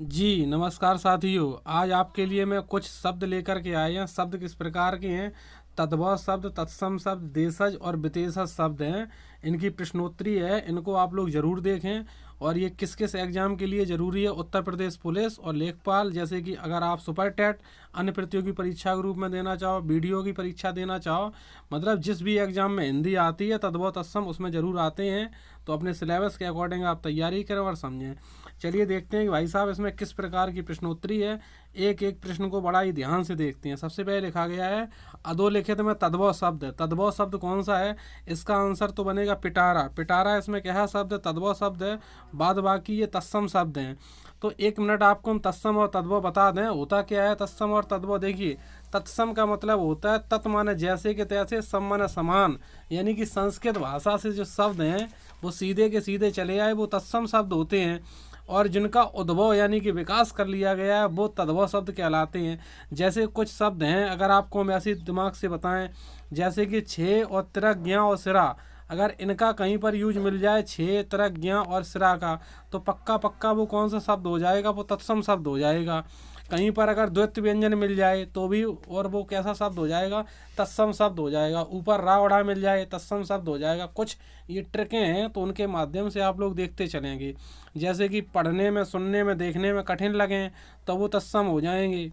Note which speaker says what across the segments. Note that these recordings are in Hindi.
Speaker 1: जी नमस्कार साथियों। आज आपके लिए मैं कुछ शब्द लेकर के आए हैं। शब्द किस प्रकार के हैं? तद्भव शब्द, तत्सम शब्द, देशज और विशेषज शब्द हैं। इनकी प्रश्नोत्तरी है, इनको आप लोग जरूर देखें। और ये किस किस एग्जाम के लिए ज़रूरी है? उत्तर प्रदेश पुलिस और लेखपाल, जैसे कि अगर आप सुपर टेट अन्य प्रतियोगी परीक्षा के रूप में देना चाहो, बीडीओ की परीक्षा देना चाहो, मतलब जिस भी एग्जाम में हिंदी आती है तद्भव तत्सम उसमें ज़रूर आते हैं। तो अपने सिलेबस के अकॉर्डिंग आप तैयारी करें और समझें। चलिए देखते हैं कि भाई साहब इसमें किस प्रकार की प्रश्नोत्तरी है। एक एक प्रश्न को बड़ा ही ध्यान से देखते हैं। सबसे पहले लिखा गया है अधोलिखित में तद्भव शब्द है। तद्भव शब्द कौन सा है? इसका आंसर तो बनेगा पिटारा। पिटारा इसमें क्या है? शब्द तद्भव शब्द है। बाद बाकी ये तत्सम शब्द हैं। तो एक मिनट आपको हम तत्सम और तद्भव बता दें। होता क्या है तत्सम और तद्भव? देखिए, तत्सम का मतलब होता है तत् माने जैसे के तैसे, सम माने समान, यानी कि संस्कृत भाषा से जो शब्द हैं वो सीधे के सीधे चले आए, वो तत्सम शब्द होते हैं। और जिनका उद्भव यानी कि विकास कर लिया गया है वो तद्भव शब्द कहलाते हैं। जैसे कुछ शब्द हैं, अगर आपको हम ऐसे दिमाग से बताएं, जैसे कि छे और तिरक, ज्ञा और सिरा, अगर इनका कहीं पर यूज मिल जाए, छे तिरक ज्ञा और सिरा का, तो पक्का पक्का वो कौन सा शब्द हो जाएगा? वो तत्सम शब्द हो जाएगा। कहीं पर अगर द्वित्व व्यंजन मिल जाए तो भी, और वो कैसा शब्द हो जाएगा? तत्सम शब्द हो जाएगा। ऊपर रा उड़ा मिल जाए, तत्सम शब्द हो जाएगा। कुछ ये ट्रिकें हैं तो उनके माध्यम से आप लोग देखते चलेंगे। जैसे कि पढ़ने में, सुनने में, देखने में कठिन लगें तो वो तत्सम हो जाएंगे,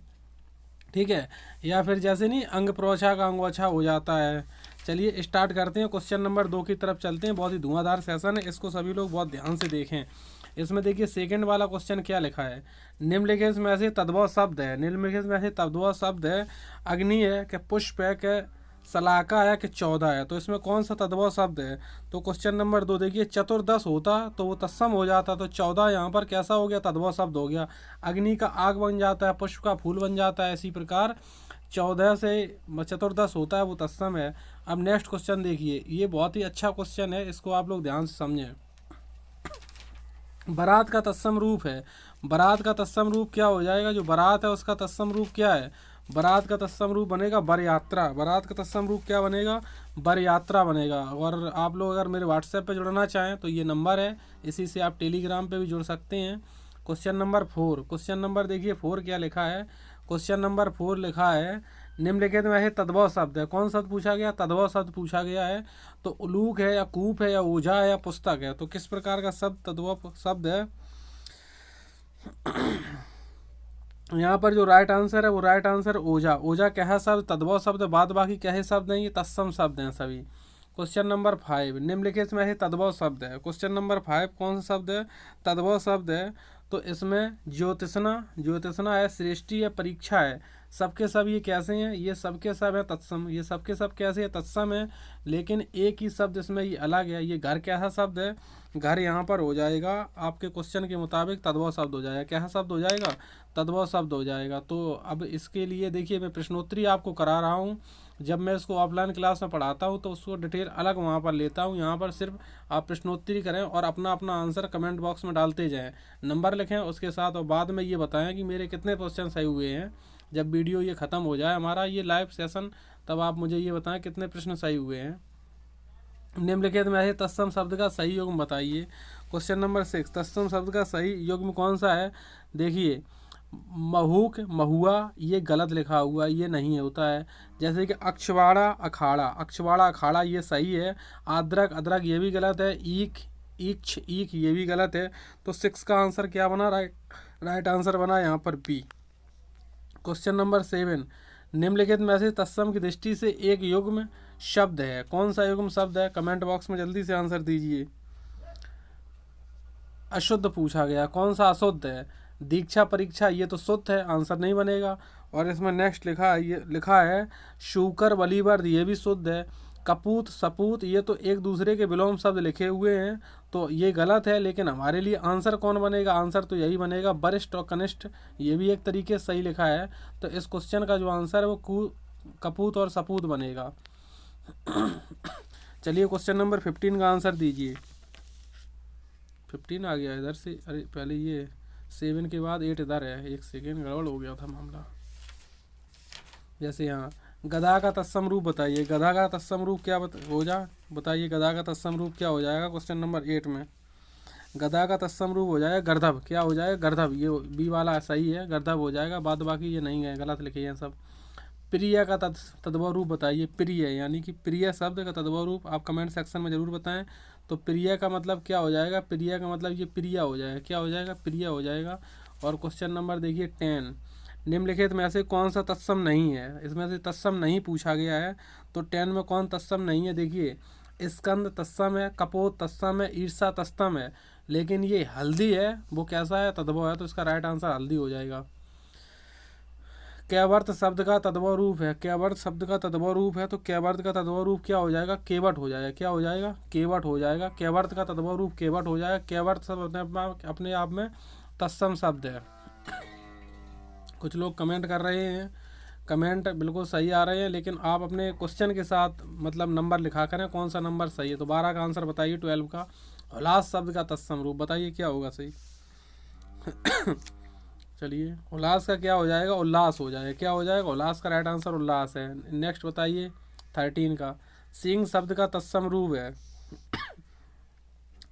Speaker 1: ठीक है। या फिर जैसे नहीं, अंग प्रोछा का अंगोछा हो जाता है। चलिए स्टार्ट करते हैं। क्वेश्चन नंबर 2 की तरफ चलते हैं। बहुत ही धुआंधार सेशन है, इसको सभी लोग बहुत ध्यान से देखें। इसमें देखिए सेकंड वाला क्वेश्चन क्या लिखा है। निम्नलिखित में से तद्भव शब्द है। निम्नलिखित में से तद्भव शब्द है। अग्नि है कि पुष्प है कि सलाका है कि 14 है। तो इसमें कौन सा तद्भव शब्द है? तो क्वेश्चन नंबर 2 देखिए, चतुर्दश होता तो वो तत्सम हो जाता, तो 14 यहाँ पर कैसा हो गया? तद्भव शब्द हो गया। अग्नि का आग बन जाता है, पुष्प का फूल बन जाता है। इसी प्रकार 14 से चतुर्दश होता है, वो तत्सम है। अब नेक्स्ट क्वेश्चन देखिए, ये बहुत ही अच्छा क्वेश्चन है, इसको आप लोग ध्यान से समझें। बारात का तत्सम रूप है। बारात का तत्सम रूप क्या हो जाएगा? जो बारात है उसका तत्सम रूप क्या है? बारात का तत्सम रूप बनेगा बर यात्रा। बारात का तत्सम रूप क्या बनेगा? बर यात्रा बनेगा। और आप लोग अगर मेरे व्हाट्सएप पे जुड़ना चाहें तो ये नंबर है, इसी से आप टेलीग्राम पे भी जुड़ सकते हैं। क्वेश्चन नंबर 4, क्वेश्चन नंबर देखिए 4 क्या लिखा है। क्वेश्चन नंबर 4 लिखा है निम्नलिखित में है तद्भव शब्द है। कौन शब्द पूछा गया? तद्भव शब्द पूछा गया है। तो उलूक है या कूप है या ओझा है या पुस्तक है? तो किस प्रकार का शब्द तद्भव शब्द है? यहाँ पर जो राइट आंसर है वो राइट आंसर ओझा। ओझा क्या है? शब्द तद्भव शब्द। बाद बाकी क्या है शब्द नहीं, ये तत्सम शब्द हैं सभी। क्वेश्चन नंबर 5, निम्नलिखित में है तद्भव शब्द है। क्वेश्चन नंबर 5 कौन सा शब्द है? तद्भव शब्द है। तो इसमें ज्योतिषना, ज्योतिषना है, सृष्टि है, परीक्षा है। सबके सब ये कैसे हैं? ये सबके सब है तत्सम। ये सबके सब कैसे है? तत्सम है। लेकिन एक ही शब्द इसमें ये अलग है। ये घर कैसा शब्द है? घर यहाँ पर हो जाएगा आपके क्वेश्चन के मुताबिक तद्भव शब्द हो जाएगा। कैसा शब्द हो जाएगा? तद्भव शब्द हो जाएगा। तो अब इसके लिए देखिए मैं प्रश्नोत्तरी आपको करा रहा हूँ। जब मैं इसको ऑफलाइन क्लास में पढ़ाता हूँ तो उसको डिटेल अलग वहाँ पर लेता हूँ। यहाँ पर सिर्फ आप प्रश्नोत्तरी करें और अपना अपना आंसर कमेंट बॉक्स में डालते जाएं, नंबर लिखें उसके साथ, और बाद में ये बताएं कि मेरे कितने क्वेश्चन सही हुए हैं। जब वीडियो ये ख़त्म हो जाए हमारा ये लाइव सेशन, तब आप मुझे ये बताएं कितने प्रश्न सही हुए हैं। निम्नलिखित में है तत्सम शब्द का सही युग्म बताइए। क्वेश्चन नंबर 6, तत्सम शब्द का सही युग्म कौन सा है? देखिए, महूक, महुआ, ये गलत लिखा हुआ, ये नहीं होता है। जैसे कि अक्षवाड़ा, अखाड़ा, अक्षवाड़ा, अखाड़ा, ये सही है। आद्रक, अदरक, ये भी गलत है। ईख, ईख, ईख, ये भी गलत है। तो 6 का आंसर क्या बना? राइट आंसर बना यहाँ पर बी। क्वेश्चन नंबर 7, निम्नलिखित में से तत्सम की दृष्टि से एक युग्म शब्द है। कौन सा युग्म शब्द है? कमेंट बॉक्स में जल्दी से आंसर दीजिए। अशुद्ध पूछा गया। कौन सा अशुद्ध है? दीक्षा, परीक्षा, ये तो शुद्ध है, आंसर नहीं बनेगा। और इसमें नेक्स्ट लिखा है शूकर, बलीवर्द, ये भी शुद्ध है। कपूत, सपूत, ये तो एक दूसरे के विलोम शब्द लिखे हुए हैं, तो ये गलत है। लेकिन हमारे लिए आंसर कौन बनेगा? आंसर तो यही बनेगा वरिष्ठ और कनिष्ठ, ये भी एक तरीके से सही लिखा है। तो इस क्वेश्चन का जो आंसर है वो कपूत और सपूत बनेगा। चलिए क्वेश्चन नंबर 15 का आंसर दीजिए। 15 आ गया इधर से, अरे पहले ये 7 के बाद 8 इधर है, एक सेकेंड गड़बड़ हो गया था मामला। जैसे यहाँ गधा का तत्सम रूप बताइए। गधा का तत्सम रूप क्या बताइए। गधा का तत्सम रूप क्या हो जाएगा क्वेश्चन नंबर 8 में? गधा का तत्सम रूप हो जाएगा गर्दभ। क्या हो जाएगा? गर्दभ। ये बी वाला सही है, गर्दभ हो जाएगा। बाद बाकी ये नहीं है, गलत लिखे हैं सब। प्रिय का तद्भव रूप बताइए। प्रिय यानी कि प्रिय शब्द का तद्भव रूप आप कमेंट सेक्शन में ज़रूर बताएं। तो प्रिय का मतलब क्या हो जाएगा? प्रिय का मतलब ये प्रिय हो जाएगा। क्या हो जाएगा? प्रिय हो जाएगा। और क्वेश्चन नंबर देखिए 10, निम्नलिखित में से कौन सा तत्सम नहीं है? इसमें से तत्सम नहीं पूछा गया है, तो 10 में कौन तत्सम नहीं है? देखिए, स्कंद तत्सम है, कपोत तत्सम है, ईर्षा तत्सम है, लेकिन ये हल्दी है वो कैसा है? तद्भव है। तो इसका राइट आंसर हल्दी हो जाएगा। कैवर्त शब्द का तद्भव रूप है। कैवर्त शब्द का तद्भव रूप है, तो कैवर्त का तद्भव रूप क्या हो जाएगा? केवट हो जाएगा। क्या हो जाएगा? केवट हो जाएगा। कैवर्त का तद्भव रूप केवट हो जाएगा। कैवर्त शब्द अपने आप में तत्सम शब्द है। कुछ लोग कमेंट कर रहे हैं, कमेंट बिल्कुल सही आ रहे हैं, लेकिन आप अपने क्वेश्चन के साथ मतलब नंबर लिखा करें कौन सा नंबर सही है। तो 12 का आंसर बताइए। 12 का उल्लास शब्द का तत्सम रूप बताइए क्या होगा सही। चलिए, उल्लास का क्या हो जाएगा? उल्लास हो जाएगा। क्या हो जाएगा? उल्लास का राइट आंसर उल्लास है। नेक्स्ट बताइए 13 का। सिंह शब्द का तत्सम रूप है।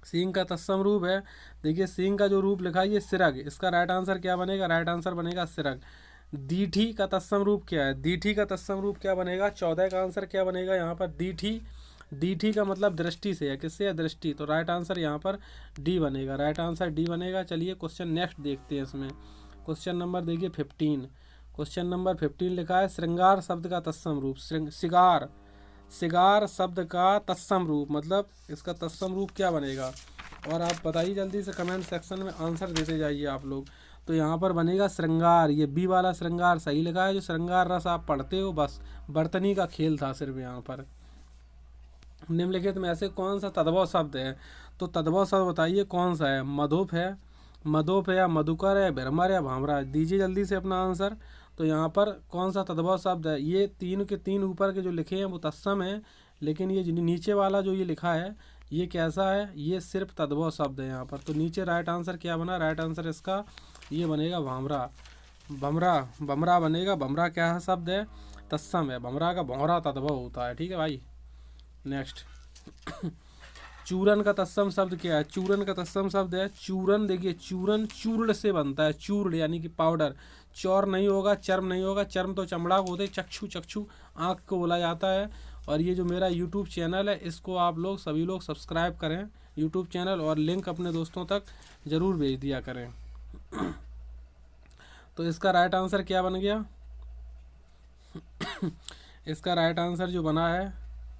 Speaker 1: सिंह का तत्सम रूप है, देखिए सिंह का जो रूप लिखा है ये सिरग। इसका राइट आंसर क्या बनेगा? राइट आंसर बनेगा सिरग। दीठी का तत्सम रूप क्या है? दीठी का तत्सम रूप क्या बनेगा? 14 का आंसर क्या बनेगा यहाँ पर? दीठी। दीठी का मतलब दृष्टि से है। किससे है? दृष्टि। तो राइट आंसर यहाँ पर डी बनेगा। राइट आंसर डी बनेगा। चलिए क्वेश्चन नेक्स्ट देखते हैं। इसमें क्वेश्चन नंबर देखिए 15। क्वेश्चन नंबर 15 लिखा है श्रृंगार शब्द का तत्सम रूप। सिगार। सिगार शब्द का तत्सम रूप मतलब इसका तत्सम रूप क्या बनेगा? और आप बताइए जल्दी से कमेंट सेक्शन में आंसर देते जाइए आप लोग। तो यहाँ पर बनेगा श्रृंगार। ये बी वाला श्रृंगार सही लिखा है। जो श्रृंगार रस आप पढ़ते हो बस बर्तनी का खेल था सिर्फ यहाँ पर। निम्नलिखित में ऐसे कौन सा तद्भव शब्द है? तो तद्भव शब्द बताइए कौन सा है? मधुप है, मधुप है या मधुकर है, भ्रमर या भामरा। दीजिए जल्दी से अपना आंसर। तो यहाँ पर कौन सा तद्भव शब्द है? ये तीन के तीन ऊपर के जो लिखे हैं वो तत्सम है, लेकिन ये नीचे वाला जो ये लिखा है ये कैसा है? ये सिर्फ तद्भव शब्द है यहाँ पर। तो नीचे राइट आंसर क्या बना? राइट आंसर इसका ये बनेगा भामरा। भमरा, भमरा बनेगा। भमरा क्या है? शब्द है, तत्सम है। भमरा का भौरा तद्भव होता है। ठीक है भाई। नेक्स्ट चूरन का तत्सम शब्द क्या है? चूरन का तत्सम शब्द है चूरन। देखिए चूरन चूर्ण से बनता है। चूर्ण यानी कि पाउडर। चौर नहीं होगा, चर्म नहीं होगा। चर्म तो चमड़ा को होते। चक्षु, चक्षु आँख को बोला जाता है। और ये जो मेरा यूट्यूब चैनल है इसको आप लोग सभी लोग सब्सक्राइब करें यूट्यूब चैनल, और लिंक अपने दोस्तों तक ज़रूर भेज दिया करें। तो इसका राइट आंसर क्या बन गया? इसका राइट आंसर जो बना है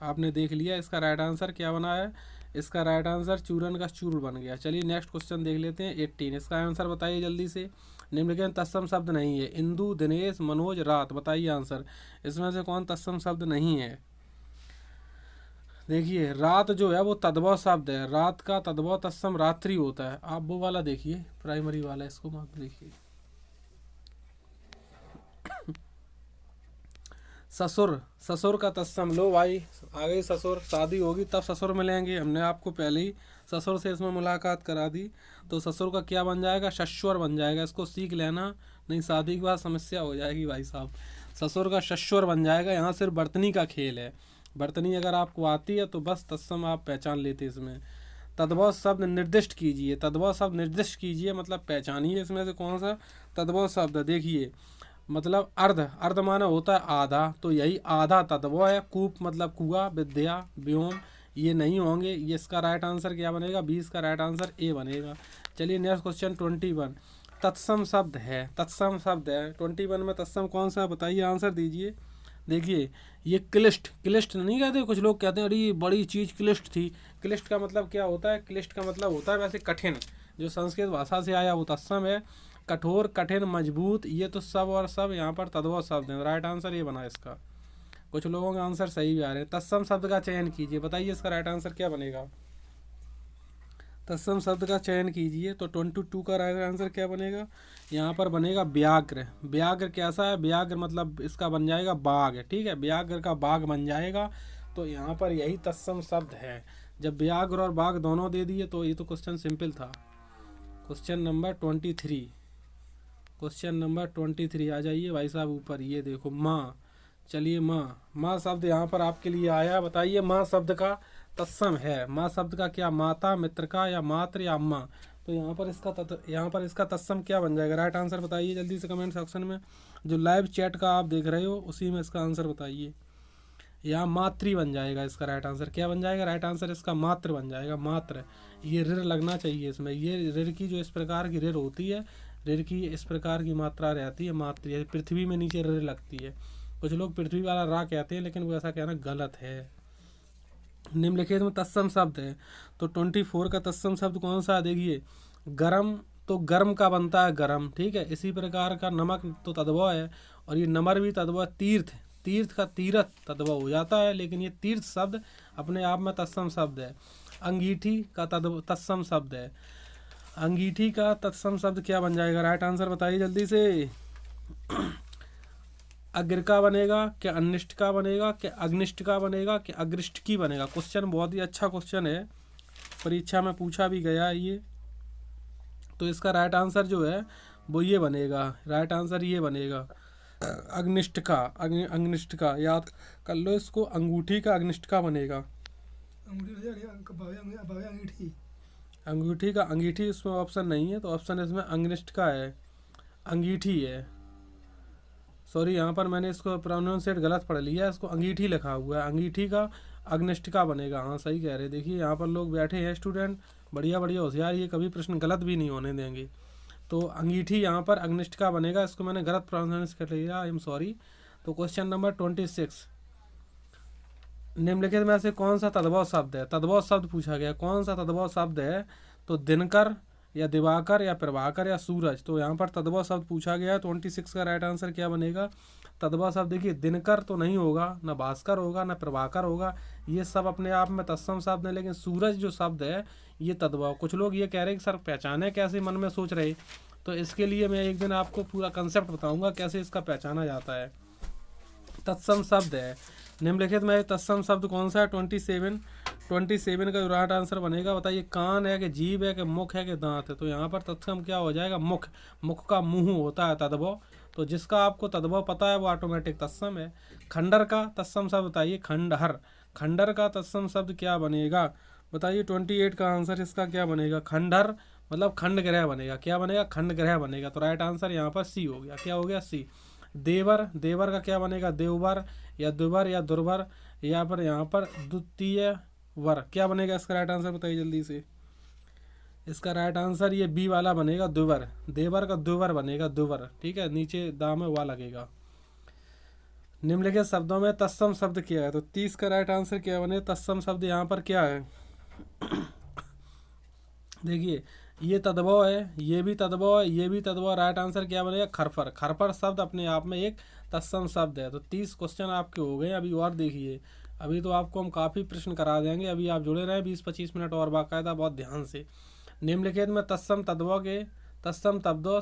Speaker 1: आपने देख लिया। इसका राइट आंसर क्या बना है? इसका राइट आंसर चूरन का चूर्ण बन गया। चलिए नेक्स्ट क्वेश्चन देख लेते हैं 18। इसका आंसर बताइए जल्दी से। निम्नलिखित तत्सम शब्द नहीं है। इंदु, दिनेश, मनोज, रात। बताइए आंसर। इसमें से कौन तत्सम शब्द नहीं है? देखिए रात जो है वो तद्भव शब्द है। रात का तद्भव तत्सम रात्रि होता है। आप वो वाला देखिए, प्राइमरी वाला, इसको मत देखिए। ससुर, ससुर का तत्सम। लो भाई आ गई ससुर। शादी होगी तब ससुर मिलेंगे। हमने आपको पहले ही ससुर से इसमें मुलाकात करा दी। तो ससुर का क्या बन जाएगा? शश्वर बन जाएगा। इसको सीख लेना, नहीं शादी के बाद समस्या हो जाएगी भाई साहब। ससुर का शश्वर बन जाएगा। यहाँ सिर्फ बर्तनी का खेल है। बर्तनी अगर आपको आती है तो बस तत्सम आप पहचान लेते इसमें। तद्भव शब्द निर्दिष्ट कीजिए। तद्भव शब्द निर्दिष्ट कीजिए मतलब पहचानिए इसमें से कौन सा तद्भव शब्द। देखिए मतलब अर्ध, अर्ध माना होता है आधा, तो यही आधा तद्भव है। कूप मतलब कुआ, विद्या, व्योम ये नहीं होंगे। ये इसका राइट आंसर क्या बनेगा? 20 का राइट आंसर ए बनेगा। चलिए नेक्स्ट क्वेश्चन 21। तत्सम शब्द है, तत्सम शब्द है 21 में तत्सम कौन सा? बताइए आंसर दीजिए। देखिए ये क्लिष्ट, क्लिष्ट नहीं कहते, कुछ लोग कहते हैं अरे बड़ी चीज़ क्लिष्ट थी। क्लिष्ट का मतलब क्या होता है? क्लिष्ट का मतलब होता है वैसे कठिन, जो संस्कृत भाषा से आया वो तत्सम है। कठोर, कठिन, मजबूत ये तो सब और सब यहाँ पर तद्भव शब्द है। राइट आंसर ये बना इसका। कुछ लोगों के आंसर सही भी आ रहे हैं। तत्सम शब्द का चयन कीजिए। बताइए इसका राइट आंसर क्या बनेगा? तत्सम शब्द का चयन कीजिए। तो 22 का राइट आंसर क्या बनेगा? यहाँ पर बनेगा व्याघ्र। व्याघ्र कैसा है? व्याघ्र मतलब इसका बन जाएगा बाघ। ठीक है, व्याघ्र का बाघ बन जाएगा। तो यहाँ पर यही तत्सम शब्द है। जब व्याघ्र और बाघ दोनों दे दिए तो ये तो क्वेश्चन सिंपल था। Question number 23। क्वेश्चन नंबर 23 आ जाइए भाई साहब ऊपर। ये देखो माँ। चलिए माँ, माँ शब्द यहाँ पर आपके लिए आया। बताइए माँ शब्द का तत्सम है। माँ शब्द का क्या, माता, मित्र का, या मात्र, या अम्मा। तो यहाँ पर इसका तत्सम क्या बन जाएगा? राइट आंसर बताइए जल्दी से कमेंट सेक्शन में। जो लाइव चैट का आप देख रहे हो उसी में इसका आंसर बताइए। यहाँ मातृ बन जाएगा इसका राइट आंसर। क्या बन जाएगा? राइट आंसर इसका मात्र बन जाएगा, मात्र। ये ऋर लगना चाहिए इसमें। ये ऋर की जो इस प्रकार की ऋर होती है, ऋर की इस प्रकार की मात्रा रहती है, मात्र। पृथ्वी में नीचे ऋर लगती है। कुछ लोग पृथ्वी वाला रा कहते हैं, लेकिन वो ऐसा कहना गलत है। निम्नलिखित में तत्सम शब्द है, तो 24 का तत्सम शब्द कौन सा है? देखिए, गरम, तो गर्म का बनता है गरम, ठीक है। इसी प्रकार का नमक तो तद्भव है, और ये नमर भी तद्भव। तीर्थ, तीर्थ का तीरथ तद्भव हो जाता है, लेकिन ये तीर्थ शब्द अपने आप में तत्सम शब्द है। अंगीठी का तत्सम शब्द है। अंगीठी का तत्सम शब्द क्या बन जाएगा? राइट आंसर बताइए जल्दी से। अग्र का बनेगा, क्या अनिष्ट का बनेगा, क्या अग्निष्ट का बनेगा, क्या अग्रिष्ट की बनेगा? क्वेश्चन बहुत ही अच्छा क्वेश्चन है, परीक्षा में पूछा भी गया है ये। तो इसका राइट आंसर जो है वो ये बनेगा, राइट आंसर ये बनेगा अग्निष्ट का। अग्निष्ट का याद कर लो इसको, अंगूठी का अग्निष्ट का बनेगा। अंगूठी का, अंगीठी उसमें ऑप्शन नहीं है, तो ऑप्शन इसमें अग्निष्ट का है, अंगीठी है। सॉरी, यहाँ पर मैंने इसको प्रोनाउंसिएट गलत पढ़ लिया, इसको अंगीठी लिखा हुआ है। अंगीठी का अग्निष्ट का बनेगा। हाँ सही कह रहे। देखिए यहाँ पर लोग बैठे हैं स्टूडेंट, बढ़िया बढ़िया होशियार, ये कभी प्रश्न गलत भी नहीं होने देंगे। तो अंगीठी यहाँ पर अग्निष्ट का बनेगा, इसको मैंने गलत प्रोनाउंस कर लिया, आई एम सॉरी। तो क्वेश्चन नंबर 26, निम्नलिखित में से कौन सा तद्भव शब्द है? तद्भव शब्द पूछा गया, कौन सा तद्भव शब्द है? तो दिनकर, या दिवाकर, या प्रभाकर, या सूरज। तो यहाँ पर तद्भव शब्द पूछा गया है। 26 का राइट आंसर क्या बनेगा? तद्भव शब्द देखिए, दिनकर तो नहीं होगा, न भास्कर होगा, न प्रभाकर होगा, ये सब अपने आप में तत्सम शब्द है। लेकिन सूरज जो शब्द है ये तद्भव। कुछ लोग ये कह रहे हैं कि सर पहचाने कैसे, मन में सोच रहे, तो इसके लिए मैं एक दिन आपको पूरा कंसेप्ट बताऊंगा कैसे इसका पहचाना जाता है। तत्सम शब्द है। निम्नलिखित में तत्सम शब्द कौन सा है? 27 का राइट आंसर बनेगा। बताइए, कान है कि जीभ है कि मुख है कि दांत है? तो यहाँ पर तत्सम क्या हो जाएगा? मुख। मुख का मुंह होता है तद्भव। तो जिसका आपको तद्भव पता है वो ऑटोमेटिक तत्सम है। खंडर का तत्सम शब्द बताइए। खंडहर, खंडर का तत्सम शब्द क्या बनेगा? बताइए 28 का आंसर इसका क्या बनेगा? खंडहर मतलब खंड ग्रह बनेगा। क्या बनेगा? खंड ग्रह बनेगा। तो राइट आंसर यहाँ पर सी हो गया। क्या हो गया? सी। देवर, देवर का क्या बनेगा? देववर, या दुबर, या दुर्बर, या पर यहाँ पर द्वितीय वर। क्या बनेगा इसका राइट आंसर बताइए जल्दी से। इसका राइट आंसर ये बी वाला बनेगा, दुबर। देवर का दुबर बनेगा, दुबर, ठीक है। नीचे दाम में वा लगेगा। निम्नलिखित शब्दों में तत्सम शब्द क्या है? तो 30 का राइट आंसर क्या बने? तत्सम शब्द यहाँ पर क्या है? देखिए, ये तद्भव है, ये भी तद्भव है, ये भी तद्भव। राइट आंसर क्या बनेगा? खरफर। खरफर शब्द अपने आप में एक तत्सम शब्द है। तो 30 क्वेश्चन आपके हो गए। अभी और देखिए, अभी तो आपको हम काफ़ी प्रश्न करा देंगे। अभी आप जुड़े रहें 20-25 मिनट और बाकायदा बहुत ध्यान से। निम्नलिखित में तत्सम तद्भव के तत्सम तद्भव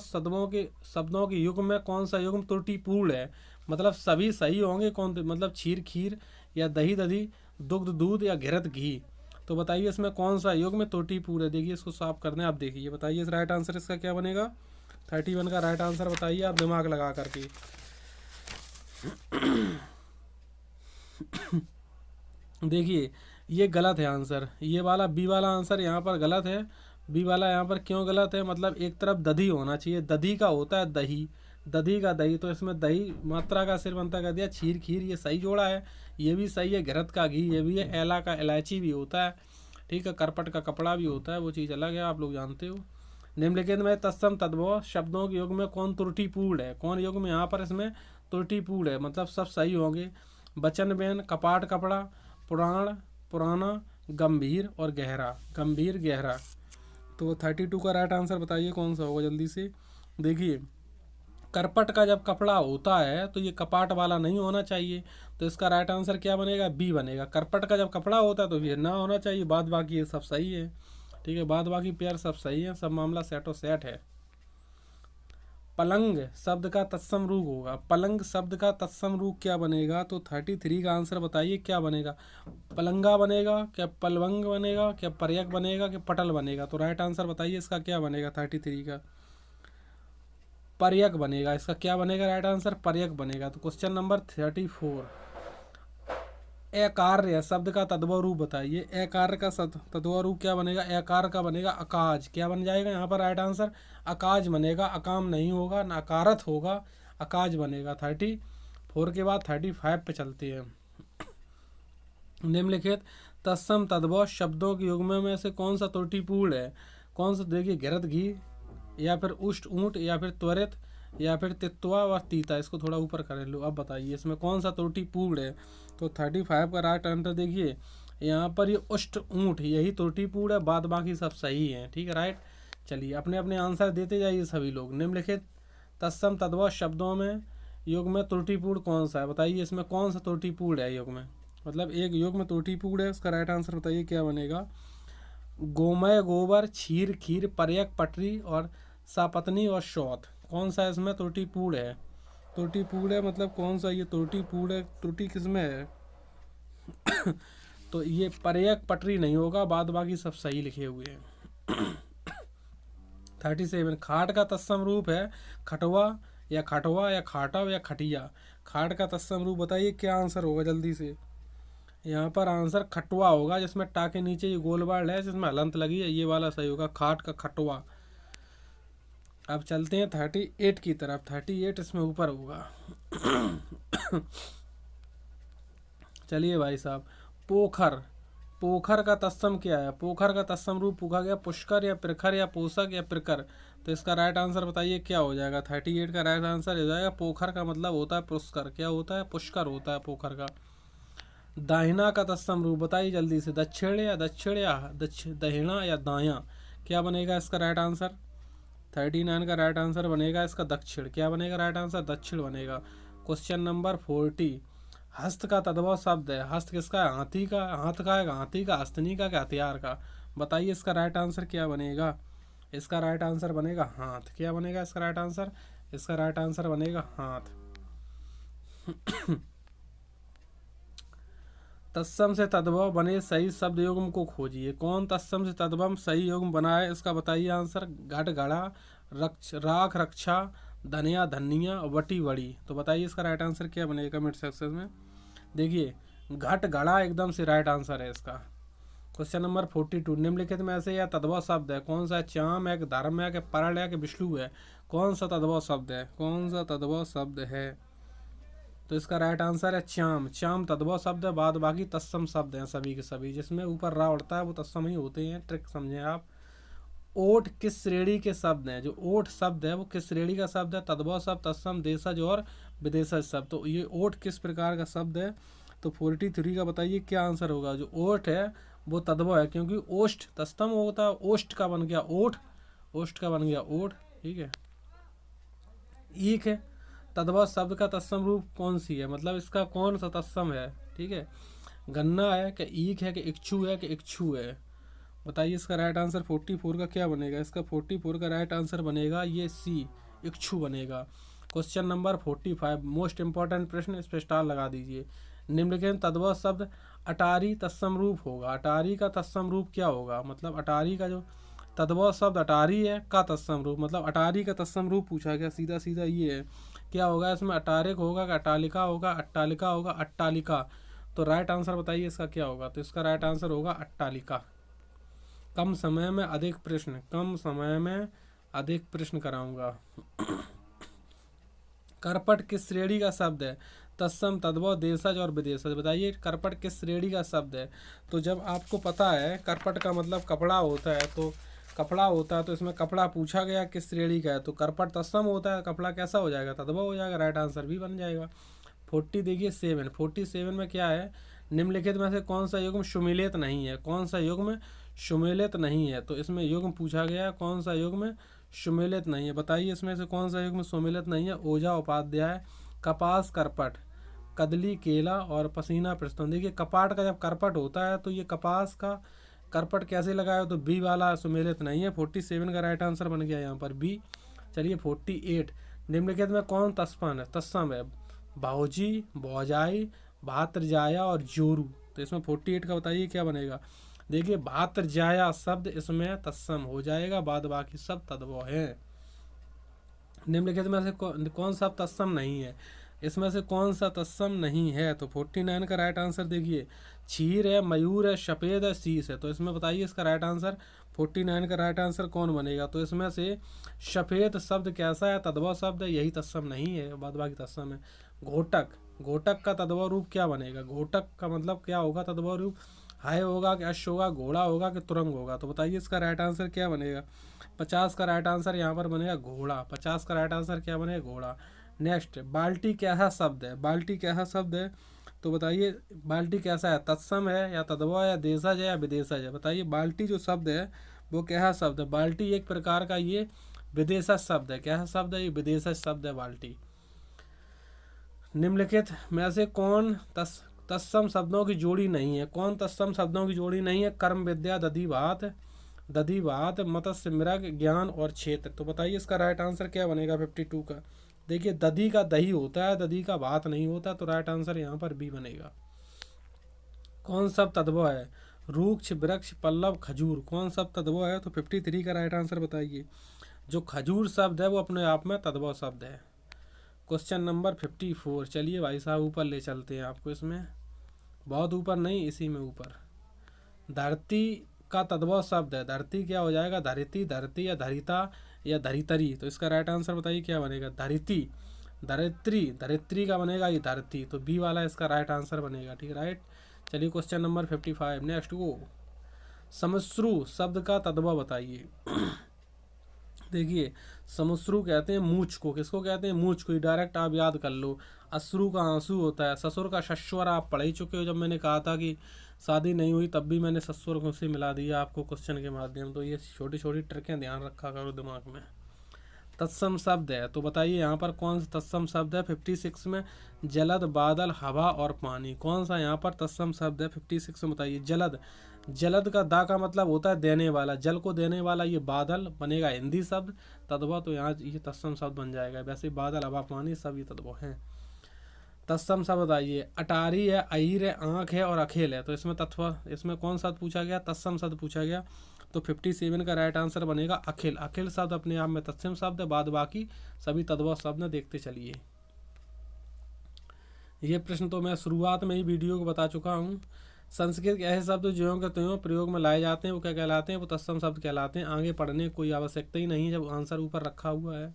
Speaker 1: शब्दों के युग्म में कौन सा युग्म त्रुटिपूर्ण है? मतलब सभी सही होंगे कौन? मतलब क्षीर खीर, या दही दधी, दुग्ध दूध, या घृत घी। तो बताइए इसमें कौन सा युग्म में त्रुटिपूर्ण है? देखिए इसको साफ करने आप देखिए, बताइए इस राइट आंसर इसका क्या बनेगा? 31 का राइट आंसर बताइए आप दिमाग लगा करके। देखिए ये गलत है आंसर, ये वाला बी वाला आंसर यहाँ पर गलत है। बी वाला यहाँ पर क्यों गलत है? मतलब एक तरफ दधी होना चाहिए, दधी का होता है दही, दधी का दही, तो इसमें दही मात्रा का सिर बनता कर दिया। क्षीर खीर ये सही जोड़ा है, ये भी सही है। घृत का घी ये भी है। एला का इलायची भी होता है, ठीक है। करपट का कपड़ा भी होता है, वो चीज़ अलग है, आप लोग जानते हो। निम्नलिखित में तत्सम तद्भव शब्दों के युग में कौन त्रुटिपूर्ण है? कौन युग में यहाँ पर इसमें त्रुटिपूर्ण है? मतलब सब सही होंगे। वचन बेन, कपाट कपड़ा, पुराण पुराना, गंभीर और गहरा। गंभीर गहरा। तो 32 का राइट आंसर बताइए कौन सा होगा जल्दी से। देखिए, करपट का जब कपड़ा होता है तो ये कपाट वाला नहीं होना चाहिए, तो इसका राइट आंसर क्या बनेगा? बी बनेगा। करपट का जब कपड़ा होता है तो ये ना होना चाहिए। बाद बाकी ये सब सही है, ठीक है। बाद बाकी पेयर सब सही है, सब मामला सेटो सेट है। पलंग शब्द का तत्सम रूप होगा। पलंग शब्द का तत्सम रूप क्या बनेगा? तो 33 का आंसर बताइए क्या बनेगा? पलंगा बनेगा, क्या पलवंग बनेगा, क्या पर्यक बनेगा, क्या पटल बनेगा? तो राइट आंसर बताइए इसका क्या बनेगा? 33 का पर्यक बनेगा। इसका क्या बनेगा राइट आंसर? पर्यक बनेगा। तो क्वेश्चन नंबर 34, अकार्य है, शब्द का तद्भव रूप बताइए। अकार्य का तद्भव रूप क्या बनेगा? अकार का बनेगा अकाज। क्या बन जाएगा यहाँ पर राइट आंसर? अकाज बनेगा। अकाम नहीं होगा, न अकारत होगा, अकाज बनेगा। 34 के बाद 35 पे चलते हैं। निम्नलिखित तत्सम तद्भव शब्दों के युग्म में से कौन सा त्रुटिपूर्ण है? कौन सा? देखिए, घृत घी, या फिर उष्ट ऊंट, या फिर त्वरित, या फिर तित्वा व तीता। इसको थोड़ा ऊपर कर लो। अब बताइए इसमें कौन सा त्रुटिपूर्ण है? तो 35 का राइट आंसर देखिए यहाँ पर ये उष्ट ऊंट, यही त्रुटिपूर्ण है, बाद बाकी सब सही है। ठीक है, राइट। चलिए अपने अपने आंसर देते जाइए सभी लोग। निम्नलिखित तत्सम तद्भव शब्दों में युग में त्रुटिपूर्ण कौन सा है? बताइए इसमें कौन सा त्रुटिपूर्ण है युग में? मतलब एक युग में त्रुटिपूर्ण है, उसका राइट आंसर बताइए क्या बनेगा? गोमय, गोबर, क्षीर, खीर, पर्यक, पटरी और सापत्नी और शौत। कौन सा इसमें त्रुटिपूर्ण है? त्रुटिपूर्ण है मतलब कौन सा ये त्रुटिपूर्ण है? त्रुटि किसमें है? तो ये पर्यक, पटरी नहीं होगा, बाद बाकी सब सही लिखे हुए हैं। 37 खाट का तत्सम रूप है खटवा या खटवा या खाटव या खटिया। खाट का तत्सम रूप बताइए क्या आंसर होगा जल्दी से? यहाँ पर आंसर खटवा होगा, जिसमें टा के नीचे ये गोल बाल है, जिसमें हलंत लगी है, ये वाला सही होगा, खाट का खटवा। अब चलते हैं 38 की तरफ। 38 इसमें ऊपर होगा। चलिए भाई साहब, पोखर। पोखर का तत्सम क्या है? पोखर का तत्सम रूप पूछा गया पुष्कर या प्रखर या पोषक या प्रकर। तो इसका राइट आंसर बताइए क्या हो जाएगा? 38 का राइट आंसर हो जाएगा पोखर का मतलब होता है पुष्कर। क्या होता है? पुष्कर होता है पोखर का। दाहिना का तत्सम रूप बताइए जल्दी से। दक्षिण या दक्षिण या दहिना या दायां। क्या बनेगा इसका राइट आंसर? 39 का राइट आंसर बनेगा इसका दक्षिण। क्या बनेगा राइट आंसर? दक्षिण बनेगा। क्वेश्चन नंबर 40 हस्त का तद्भव शब्द है। हस्त किसका है? हाथी का। हाथ का है? हाथी का, हस्तनी का, क्या हथियार का? बताइए इसका राइट आंसर क्या बनेगा? इसका राइट आंसर बनेगा हाथ। क्या बनेगा इसका राइट आंसर? इसका राइट आंसर बनेगा हाथ। तत्सम से तद्भव बने सही शब्द युग्म को खोजिए। कौन तत्सम से तद्भव सही युग्म बना है? इसका बताइए आंसर। घट, घड़ा, राख, रक्षा, धनिया, धनिया, वटी, वड़ी। तो बताइए इसका राइट आंसर क्या बनेगा कमेंट सेक्शन में। देखिए, घट, घड़ा एकदम से राइट आंसर है इसका। क्वेश्चन नंबर 42 निम्नलिखित में से यह तद्भव शब्द है कौन सा? चाम है कि धर्म है कि परल है कि विष्णु है? कौन सा तद्भव शब्द है? कौन सा तद्भव शब्द है? तो इसका राइट आंसर है चाम। चाम तद्भव शब्द है, बाद बाकी तत्सम शब्द हैं सभी के सभी। जिसमें ऊपर रा उड़ता है वो तत्सम ही होते हैं। ट्रिक समझें आप। ओठ किस श्रेणी के शब्द हैं? जो ओठ शब्द है वो किस श्रेणी का शब्द है? तद्भव शब्द, तत्सम, देशज और विदेशज शब्द। तो ये ओठ किस प्रकार का शब्द है? तो 43 का बताइए क्या आंसर होगा? जो ओठ है वो तद्भव है, क्योंकि ओष्ठ तत्सम होता है। ओष्ठ का बन गया ओठ, ओष्ठ का बन गया ओठ। ठीक है। ईख है तद्भव शब्द का तत्सम रूप कौन सी है? मतलब इसका कौन सा तत्सम है? ठीक है। गन्ना है कि ईख है कि इक्षु है कि इक्षु है? बताइए इसका राइट आंसर 44 का क्या बनेगा? इसका 44 का राइट आंसर बनेगा ये सी, इक्षु बनेगा। क्वेश्चन नंबर 45 मोस्ट इंपॉर्टेंट प्रश्न, इस पर स्टार लगा दीजिए। निम्नलिखित तद्भव शब्द अटारी तत्सम रूप होगा। अटारी का तत्सम रूप क्या होगा? मतलब अटारी का जो तद्भव शब्द अटारी है का तत्सम रूप, मतलब अटारी का तत्सम रूप पूछा गया, सीधा सीधा ये है। क्या होगा इसमें? अटारिक होगा, अटालिका होगा, अट्टालिका होगा, अट्टालिका। तो राइट आंसर बताइए इसका क्या होगा? तो इसका राइट आंसर होगा अट्टालिका। कम समय में अधिक प्रश्न, कम समय में अधिक प्रश्न कराऊंगा। करपट किस श्रेणी का शब्द है? तत्सम, तद्भव, देशज और विदेशज। बताइए करपट किस श्रेणी का शब्द है? तो जब आपको पता है करपट का मतलब कपड़ा होता है, तो कपड़ा होता है तो इसमें कपड़ा पूछा गया किस श्रेणी का है, तो करपट तत्सम होता है, कपड़ा कैसा हो जाएगा? तद्भव हो जाएगा। राइट आंसर भी बन जाएगा। 40 देखिए 47 में क्या है? निम्नलिखित में से कौन सा युग्म सुमेलित नहीं है? कौन सा युग्म सुमेलित नहीं है? तो इसमें युग्म पूछा गया कौन सा युग्म सुमेलित नहीं है? बताइए इसमें से कौन सा युग्म सुमेलित नहीं है? ओझा, उपाध्याय, कपास, करपट, कदली, केला और पसीना, प्रस्तुत। देखिए कपाट का जब करपट होता है तो ये कपास का करपट कैसे लगाया? तो बी वाला सुमेलित नहीं है। 47 का राइट आंसर बन गया यहाँ पर बी। चलिए 48 निम्नलिखित में कौन तत्सम है? भाऊजी, भौजाई, भातृजाया और जोरू। तो इसमें 48 का बताइए क्या बनेगा? देखिए भातृजाया शब्द इसमें तत्सम हो जाएगा, बाद बाकी सब तद्भव है। निम्नलिखित में से कौन सा तत्सम नहीं है? इसमें से कौन सा तत्सम नहीं है? तो 49 का राइट आंसर देखिए, क्षीर है, मयूर है, सफेद है, शीश है। तो इसमें बताइए इसका राइट आंसर 49 का राइट आंसर कौन बनेगा? तो इसमें से सफेद शब्द कैसा है? तद्भव शब्द है, यही तत्सम नहीं है, बाद बाकी तत्सम है। घोटक, घोटक का तद्भव रूप क्या बनेगा? घोटक का मतलब क्या होगा तद्भव रूप? हाय होगा कि अश्व होगा, घोड़ा होगा कि तुरंग होगा? तो बताइए इसका राइट आंसर क्या बनेगा? 50 का राइट आंसर यहाँ पर बनेगा घोड़ा। 50 का राइट आंसर क्या बनेगा? घोड़ा। नेक्स्ट, बाल्टी कैसा शब्द है? बाल्टी कैसा शब्द है? तो बताइए बाल्टी कैसा है? तत्सम है या तद्भव है या देशज है या विदेशज है? बताइए बाल्टी जो शब्द है वो कैसा शब्द है? बाल्टी एक प्रकार का ये विदेशज शब्द है। कैसा शब्द है? ये विदेशज शब्द है बाल्टी। निम्नलिखित में से कौन तत्सम शब्दों की जोड़ी नहीं है? कौन तत्सम शब्दों की जोड़ी नहीं है? कर्म विद्या, दधिवात, दधिवात, मत्स्य, मृग, ज्ञान और क्षेत्र। तो बताइए इसका राइट आंसर क्या बनेगा 52 का? देखिए दधी का दही होता है, दधी का भात नहीं होता, तो राइट आंसर यहाँ पर बी बनेगा। कौन सब तद्भव है? रूक्ष, वृक्ष, पल्लव, खजूर। कौन सब तद्भव है? तो 53 का राइट आंसर बताइए। जो खजूर शब्द है वो अपने आप में तद्भव शब्द है। Question number 54। चलिए भाई साहब ऊपर ले चलते हैं आपको, इसमें बहुत ऊपर नहीं, इसी में ऊपर। धरती का तद्भव शब्द है। धरती क्या हो जाएगा? धरिती, धरती या धरिता या धरितरी। तो इसका राइट आंसर बताइए क्या बनेगा? धरिती, धरित्री, धरित्री का बनेगा ये धरती। तो बी वाला इसका राइट आंसर बनेगा। ठीक है, राइट। चलिए क्वेश्चन नंबर 55। नेक्स्ट वो समश्रु शब्द का तद्भव बताइए। देखिए समश्रु कहते हैं मूछ को। किसको कहते हैं? मूछ को। डायरेक्ट आप याद कर लो। अश्रु का आंसू होता है। ससुर का सस्वर आप पढ़ ही चुके हो। जब मैंने कहा था कि शादी नहीं हुई तब भी मैंने ससुर को से मिला दिया आपको क्वेश्चन के माध्यम। तो ये छोटी छोटी ट्रिकें ध्यान रखा करो दिमाग में। तत्सम शब्द है, तो बताइए यहाँ पर कौन सा तत्सम शब्द है 56 में? जलद, बादल, हवा और पानी। कौन सा यहाँ पर तत्सम शब्द है 56 में? बताइए। जलद, जलद का दा का मतलब होता है देने वाला, जल को देने वाला। ये बादल बनेगा हिंदी शब्द तद्भव, तो यहाँ ये तत्सम शब्द बन जाएगा। वैसे बादल, हवा, पानी सब ये तद्भव हैं। तत्सम शब्द बताइए। अटारी है, अहिर है, आँख है और अखेल है। तो इसमें इसमें कौन सा पूछा गया? तत्सम शब्द पूछा गया। तो 57 का राइट आंसर बनेगा अखिल। अखिल शब्द अपने आप में तत्सम शब्द है, बाद बाकी सभी तद्भव शब्द ने। देखते चलिए। ये प्रश्न तो मैं शुरुआत में ही वीडियो को बता चुका हूँ। संस्कृत के ऐसे शब्द ज्यों के त्यों प्रयोग में लाए जाते हैं वो क्या कहलाते हैं? वो तत्सम शब्द कहलाते हैं। आगे पढ़ने की कोई आवश्यकता ही नहीं, जब आंसर ऊपर रखा हुआ है।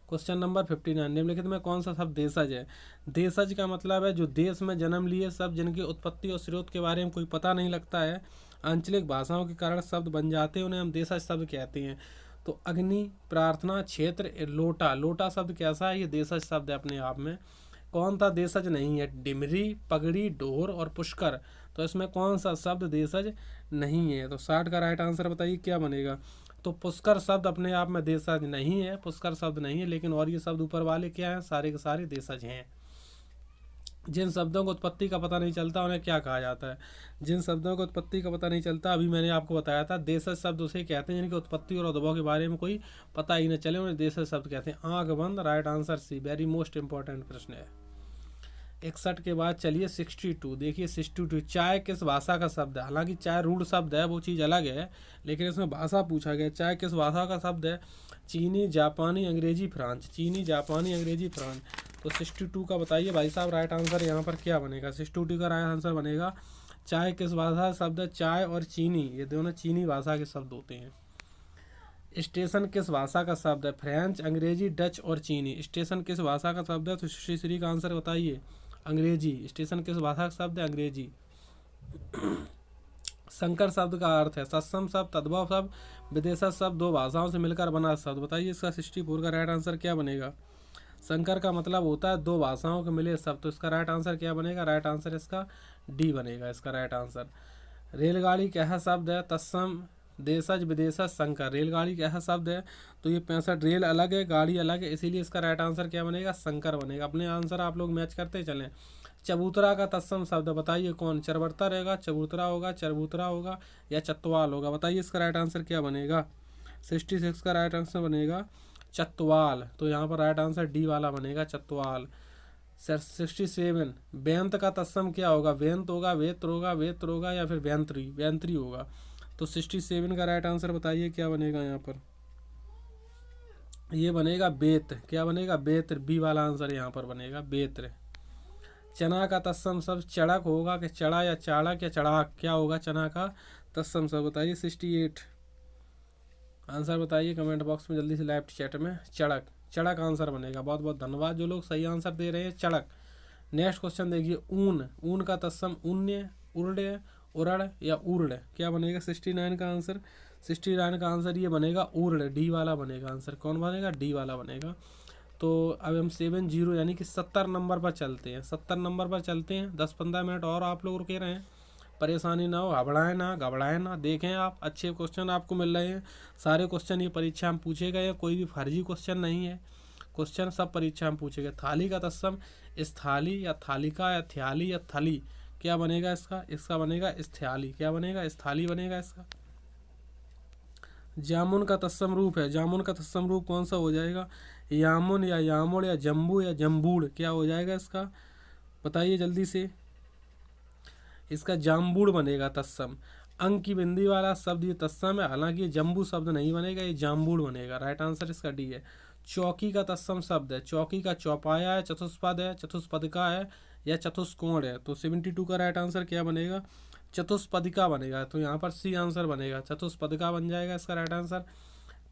Speaker 1: Question number 59। निम्नलिखित में कौन सा शब्द देशज है? देशज का मतलब है जो देश में जन्म लिए शब्द, जिनकी उत्पत्ति और स्रोत के बारे में कोई पता नहीं लगता है, आंचलिक भाषाओं के कारण शब्द बन जाते हैं, उन्हें हम देशज शब्द कहते हैं। तो अग्नि, प्रार्थना, क्षेत्र, लोटा। लोटा शब्द कैसा है? ये देशज शब्द है अपने आप में। कौन सा देशज नहीं है? डिमरी, पगड़ी, ढोर और पुष्कर। तो इसमें कौन सा शब्द देशज नहीं है? तो 60 का राइट आंसर बताइए क्या बनेगा? तो पुष्कर शब्द अपने आप में देशज नहीं है, पुष्कर शब्द नहीं है, लेकिन और ये शब्द ऊपर वाले क्या हैं? सारे के सारे देशज हैं। जिन शब्दों को उत्पत्ति का पता नहीं चलता उन्हें क्या कहा जाता है? जिन शब्दों को उत्पत्ति का पता नहीं चलता, अभी मैंने आपको बताया था, देशज शब्द उसे कहते हैं जिनकी उत्पत्ति और उद्भव के बारे में कोई पता ही न चले, उन्हें देशज शब्द कहते हैं। आंख बंद, right answer C. Very most important प्रश्न है। 61 के बाद चलिए 62। देखिए 62, चाय किस भाषा का शब्द है? हालांकि चाय रूढ़ शब्द है, वो चीज़ अलग है, लेकिन इसमें भाषा पूछा गया। चाय किस भाषा का शब्द है? चीनी, जापानी, अंग्रेजी, फ्रांस। चीनी, जापानी, अंग्रेजी, फ्रांस। तो 62 का बताइए भाई साहब राइट आंसर यहाँ पर क्या बनेगा? 62 का राइट आंसर बनेगा चाय किस भाषा का शब्द है? चाय और चीनी ये दोनों चीनी भाषा के शब्द होते हैं। स्टेशन किस भाषा का शब्द है? फ्रेंच, अंग्रेजी, डच और चीनी। स्टेशन किस भाषा का शब्द है? तो श्री का आंसर बताइए अंग्रेजी। स्टेशन किस भाषा का शब्द है? अंग्रेजी। संकर शब्द का अर्थ है तत्सम शब्द, तद्भव शब्द, विदेशज शब्द, दो भाषाओं से मिलकर बना शब्द। बताइए इसका 64 का राइट आंसर क्या बनेगा? संकर का मतलब होता है दो भाषाओं के मिले शब्द, तो इसका राइट आंसर क्या बनेगा? राइट आंसर इसका डी बनेगा, इसका राइट आंसर। रेलगाड़ी कैसा शब्द है? तत्सम, देशज, विदेशज, संकर। रेलगाड़ी कैसा शब्द है? तो ये 65, रेल अलग है, गाड़ी अलग है, इसीलिए इसका राइट आंसर क्या बनेगा? संकर बनेगा। अपने आंसर आप लोग मैच करते चलें। चबूतरा का तत्सम शब्द बताइए कौन? चरबर्ता रहेगा, चबूतरा होगा, चरबूतरा होगा या चतवाल होगा? बताइए इसका राइट आंसर क्या बनेगा? 66 का राइट आंसर बनेगा चतवाल। तो यहाँ पर राइट आंसर डी वाला बनेगा, चतवाल। 67, बेंत का तत्सम क्या होगा? वेंत होगा, वेत्र होगा, वेत्र होगा या फिर व्यंत्री, व्यंत्री होगा। तो 67 का राइट आंसर बताइए क्या बनेगा यहाँ पर? ये बनेगा बेत्र। क्या बनेगा? बेत्र। बी वाला आंसर यहाँ पर बनेगा बेत्र। चना का तत्सम शब्द चड़क होगा कि चढ़ा या चाड़क या चढ़ाक? क्या होगा चना का तत्सम शब्द? बताइए 68। आंसर बताइए कमेंट बॉक्स में जल्दी से, लाइव चैट में। चड़क। चड़क आंसर बनेगा। बहुत बहुत धन्यवाद जो लोग सही आंसर दे रहे हैं, चड़क। नेक्स्ट क्वेश्चन देखिए, ऊन। ऊन का तत्सम उन्य, उर्ड, उरड़ या ऊर्ड? क्या बनेगा 69 का आंसर? 69 का आंसर ये बनेगा ऊर्ड। डी वाला बनेगा आंसर। कौन बनेगा? डी वाला बनेगा। तो अब हम 70 यानी कि 70 नंबर पर चलते हैं। 70 नंबर पर चलते हैं। 10-15 मिनट और आप लोग रुके रहें, परेशानी ना हो, हबड़ाएं ना, घबराएं ना। देखें आप, अच्छे क्वेश्चन आपको मिल रहे हैं। सारे क्वेश्चन ये परीक्षा में पूछे गए हैं, कोई भी फर्जी क्वेश्चन नहीं है। क्वेश्चन सब परीक्षा में पूछे गए। थाली का तत्सम स्थाली या थालिका या थ्याली या थली? क्या बनेगा इसका? इसका बनेगा स्थ्याली। क्या बनेगा? स्थाली बनेगा इसका। जामुन का तत्सम रूप है। जामुन का तत्सम रूप कौन सा हो जाएगा? यामुन या यामुड़ या जम्बू या जम्बूड़? क्या हो जाएगा इसका? बताइए जल्दी से। इसका जाम्बूड़ बनेगा तत्सम। अंक की बिंदी वाला शब्द ये तत्सम है, हालांकि ये जम्बू शब्द नहीं बनेगा, ये जाम्बूड़ बनेगा। राइट आंसर इसका डी है। चौकी का तत्सम शब्द है। चौकी का चौपाया है, चतुष्पद है, चतुष्पदिका है या चतुष्कोण है? तो 72 का राइट आंसर क्या बनेगा? चतुष्पदिका बनेगा। तो यहाँ पर सी आंसर बनेगा, चतुष्पदिका बन जाएगा इसका राइट आंसर।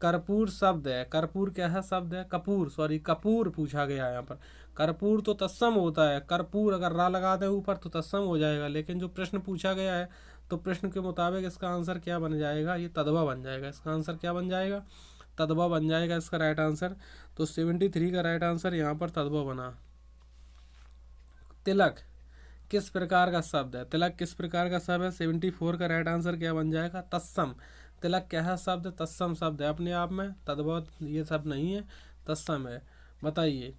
Speaker 1: कर्पूर शब्द है। कर्पूर क्या है शब्द है? कपूर, सॉरी कपूर पूछा गया है यहाँ पर। कर्पूर तो तत्सम होता है। कर्पूर अगर रा लगा दे ऊपर तो तत्सम हो जाएगा, लेकिन जो प्रश्न पूछा गया है तो प्रश्न के मुताबिक इसका आंसर क्या बन जाएगा? ये तदवा बन जाएगा। इसका आंसर क्या बन जाएगा? तदवा बन जाएगा इसका राइट आंसर। तो 73 का राइट आंसर यहाँ पर तदवा बना। तिलक किस प्रकार का शब्द है? तिलक किस प्रकार का शब्द है? 74 का राइट आंसर क्या बन जाएगा? तत्सम। तिलक क्या है शब्द? तत्सम शब्द है अपने आप में, तद्भव ये सब नहीं है, तत्सम है। बताइए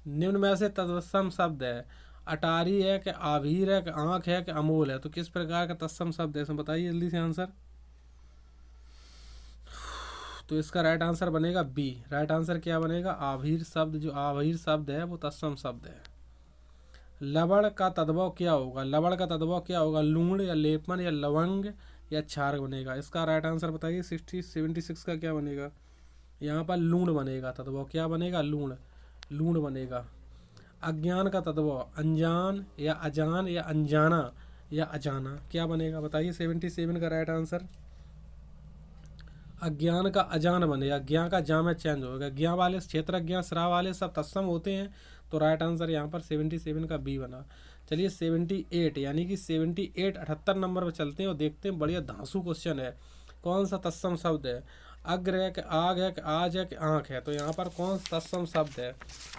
Speaker 1: निम्न में से तत्सम शब्द है। अटारी है कि आभीर है कि आंख है कि अमोल है? तो किस प्रकार का तत्सम शब्द है इसमें? बताइए जल्दी से आंसर। तो इसका राइट आंसर बनेगा बी। राइट आंसर क्या बनेगा? आभीर शब्द। जो आभीर शब्द है वो तत्सम शब्द है। लवण का तद्भव क्या होगा? लवण का तद्भव क्या होगा? लूण या लेपन या लवंग या क्षार बनेगा? इसका राइट आंसर बताइए। 76 का क्या बनेगा? यहाँ पर लूण बनेगा तद्भव। क्या बनेगा? लूण। लूण बनेगा। अज्ञान का तद्भव अनजान या अजान या अनजाना या अजाना? क्या बनेगा? बताइए 77 का राइट आंसर। अज्ञान का अजान बनेगा। ज्ञा का जा में चेंज होगा। ज्ञा वाले, क्षेत्र ज्ञा, श्रा वाले सब तत्सम होते हैं। तो राइट आंसर यहाँ पर 77 का बी बना। चलिए 78 यानी कि 78 78 नंबर पर चलते हैं और देखते हैं। बढ़िया धांसू क्वेश्चन है। कौन सा तत्सम शब्द है? अग्र है कि आग है कि आज है कि आँख है? तो यहाँ पर कौन सा तत्सम शब्द है?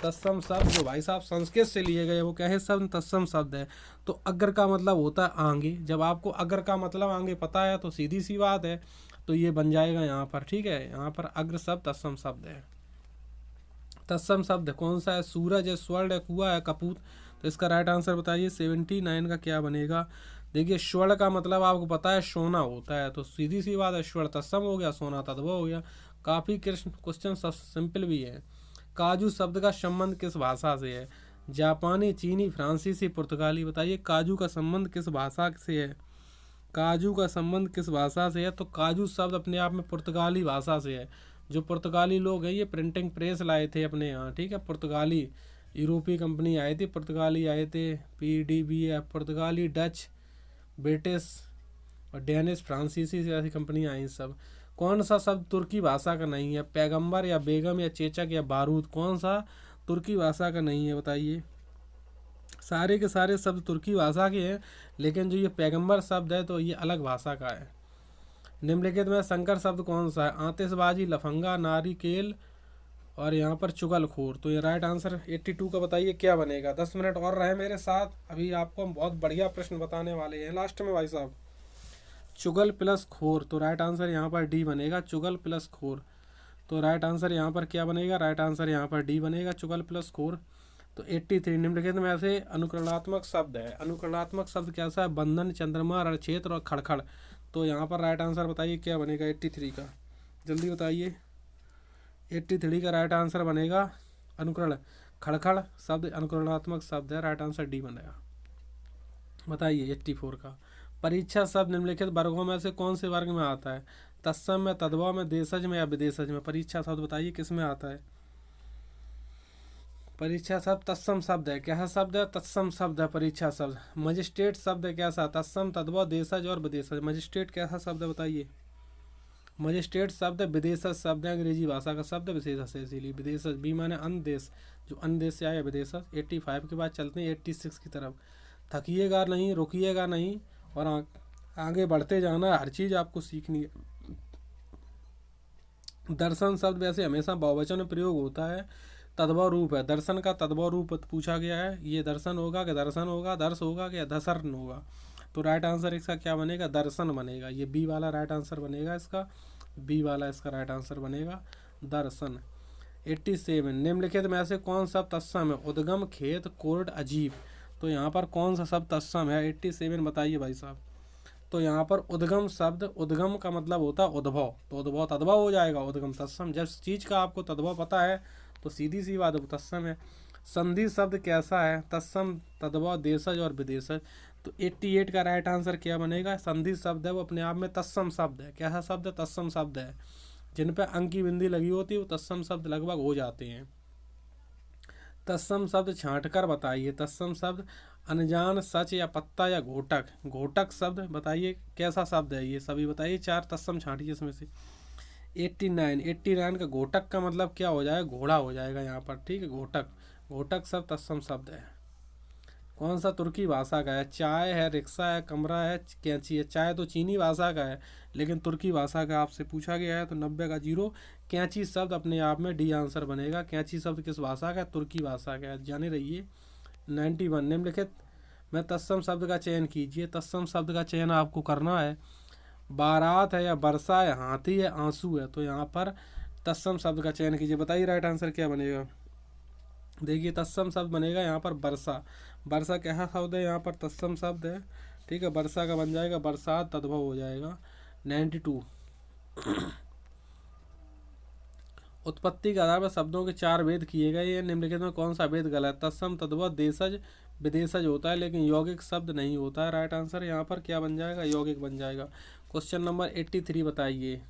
Speaker 1: तत्सम शब्द जो भाई साहब संस्कृत से लिए गए वो क्या है शब्द? तत्सम शब्द है। तो अग्र का मतलब होता है आगे। जब आपको अग्र का मतलब आगे पता है तो सीधी सी बात है, तो ये बन जाएगा यहाँ पर। ठीक है, यहाँ पर अग्र शब्द तत्सम शब्द है। तत्सम शब्द कौन सा है? सूरज है, स्वर्ण है, कुआ है, कपूत? तो इसका राइट आंसर बताइए। 79 का क्या बनेगा? देखिए स्वर्ण का मतलब आपको पता है सोना होता है, तो सीधी सी बात है स्वर्ण तत्सम हो गया, सोना तद्भव हो गया। काफ़ी क्वेश्चन सिंपल भी है। काजू शब्द का संबंध किस भाषा से है? जापानी, चीनी, फ्रांसीसी, पुर्तगाली? बताइए काजू का संबंध किस भाषा से है? काजू का संबंध किस भाषा से है? तो काजू शब्द अपने आप में पुर्तगाली भाषा से है। जो पुर्तगाली लोग हैं ये प्रिंटिंग प्रेस लाए थे अपने यहाँ। ठीक है, पुर्तगाली यूरोपीय कंपनी आई थी, पुर्तगाली आए थे, PDBF पुर्तगाली, डच, ब्रिटिश और डेनिश, फ्रांसीसी से ऐसी कंपनियाँ आई सब। कौन सा शब्द तुर्की भाषा का नहीं है? पैगंबर या बेगम या चेचक या बारूद? कौन सा तुर्की भाषा का नहीं है? बताइए। सारे के सारे शब्द तुर्की भाषा के हैं, लेकिन जो ये पैगंबर शब्द है तो ये अलग भाषा का है। निम्नलिखित में संकर शब्द कौन सा है? आतिशबाजी, लफंगा, नारिकेल और यहाँ पर चुगलखोर? तो ये राइट आंसर 82 का बताइए क्या बनेगा। 10 मिनट और रहे मेरे साथ, अभी आपको हम बहुत बढ़िया प्रश्न बताने वाले हैं लास्ट में भाई साहब। चुगल प्लस खोर, तो राइट आंसर यहाँ पर डी बनेगा, चुगल प्लस खोर। तो राइट आंसर यहाँ पर क्या बनेगा? राइट आंसर यहाँ पर डी बनेगा, चुगल प्लस खोर। तो 83 निम्नलिखित में ऐसे अनुकरणात्मक शब्द है। अनुकरणात्मक शब्द कैसा है? बंधन, चंद्रमा, रणक्षेत्र और खड़खड़? तो यहाँ पर राइट आंसर बताइए क्या बनेगा 83 का? जल्दी बताइए। 83 का राइट आंसर बनेगा अनुकरण। खड़खड़ शब्द अनुकरणात्मक शब्द है, राइट आंसर डी बनेगा। बताइए 84 का। परीक्षा शब्द निम्नलिखित वर्गों में से कौन से वर्ग में आता है? तत्सम में, तद्भव में, देशज में या विदेशज में? परीक्षा शब्द बताइए किस में आता है? परीक्षा शब्द तत्सम शब्द है। कैसा शब्द है? तत्सम शब्द है परीक्षा शब्द। मजिस्ट्रेट शब्द है कैसा? तत्सम, तद्भव, देशज और विदेशज। मजिस्ट्रेट कैसा शब्द है बताइए? मजिस्ट्रेट शब्द विदेशज शब्द है, अंग्रेजी भाषा का शब्द विशेषज है, इसीलिए विदेशज। बी माने अन्य देश, जो अन्य देश से आया विदेशज। 85 के बाद चलते हैं 86 की तरफ। थकिएगा नहीं, रुकिएगा नहीं और आगे बढ़ते जाना है, हर चीज़ आपको सीखनी है। दर्शन शब्द वैसे हमेशा बहुवचन में प्रयोग होता है, तद्भव रूप है। दर्शन का तद्भव रूप पूछा गया है, ये दर्शन होगा कि दर्शन होगा, दर्श होगा कि दर्शन होगा? तो राइट आंसर इसका क्या बनेगा? दर्शन बनेगा। ये बी वाला राइट आंसर बनेगा इसका, बी वाला इसका राइट आंसर बनेगा दर्शन। 87 निम्नलिखित में से कौन सा तत्सम है? उद्गम, खेत, कोर्ट, अजीब। तो यहाँ पर कौन सा शब्द तत्सम है? 87 बताइए भाई साहब। तो यहाँ पर उद्गम शब्द, उद्गम का मतलब होता है उद्भव, तो उद्भव तद्भव हो जाएगा, उद्गम तत्सम। जब चीज़ का आपको तद्भव पता है तो सीधी सी बात है तत्सम है। संधि शब्द कैसा है? तत्सम, तद्भव, देशज और विदेशज। तो 88 का राइट आंसर क्या बनेगा? संधि शब्द है वो अपने आप में तत्सम शब्द है। कैसा शब्द है? तत्सम शब्द है। जिन पे अंक की बिंदी लगी होती है वो तत्सम शब्द लगभग हो जाते हैं। तत्सम शब्द छांट कर बताइए। तत्सम शब्द अनजान, सच या पत्ता या घोटक। घोटक शब्द बताइए कैसा शब्द है? ये सभी बताइए, 4 तत्सम छांटिए इसमें से। 89 का घोटक का मतलब क्या हो जाएगा? घोड़ा हो जाएगा यहाँ पर, ठीक है। घोटक, घोटक शब्द तत्सम शब्द है। कौन सा तुर्की भाषा का है? चाय है, रिक्शा है, कमरा है, कैंची है। चाय तो चीनी भाषा का है, लेकिन तुर्की भाषा का आपसे पूछा गया है तो 90 का 0। कैंची शब्द अपने आप में डी आंसर बनेगा। कैंची शब्द किस भाषा का है? तुर्की भाषा का है, जाने रहिए। 91 निम्नलिखित में तत्सम शब्द का चयन कीजिए। तत्सम शब्द का चयन आपको करना है। बारात है या वर्षा है, हाथी है, आंसू है। तो यहाँ पर तत्सम शब्द का चयन कीजिए। बताइए राइट आंसर क्या बनेगा? देखिए तत्सम शब्द बनेगा यहाँ पर वर्षा। वर्षा कैसा शब्द है? यहाँ पर तत्सम शब्द है, ठीक है। वर्षा का बन जाएगा बरसात, तद्भव हो जाएगा। 92 उत्पत्ति के आधार पर शब्दों के 4 भेद किए गए। ये निम्नलिखित में कौन सा भेद गलत? तत्सम, तद्भव, देशज, विदेशज होता है, लेकिन यौगिक शब्द नहीं होता है। राइट आंसर यहाँ पर क्या बन जाएगा? यौगिक बन जाएगा। क्वेश्चन नंबर 83 बताइए।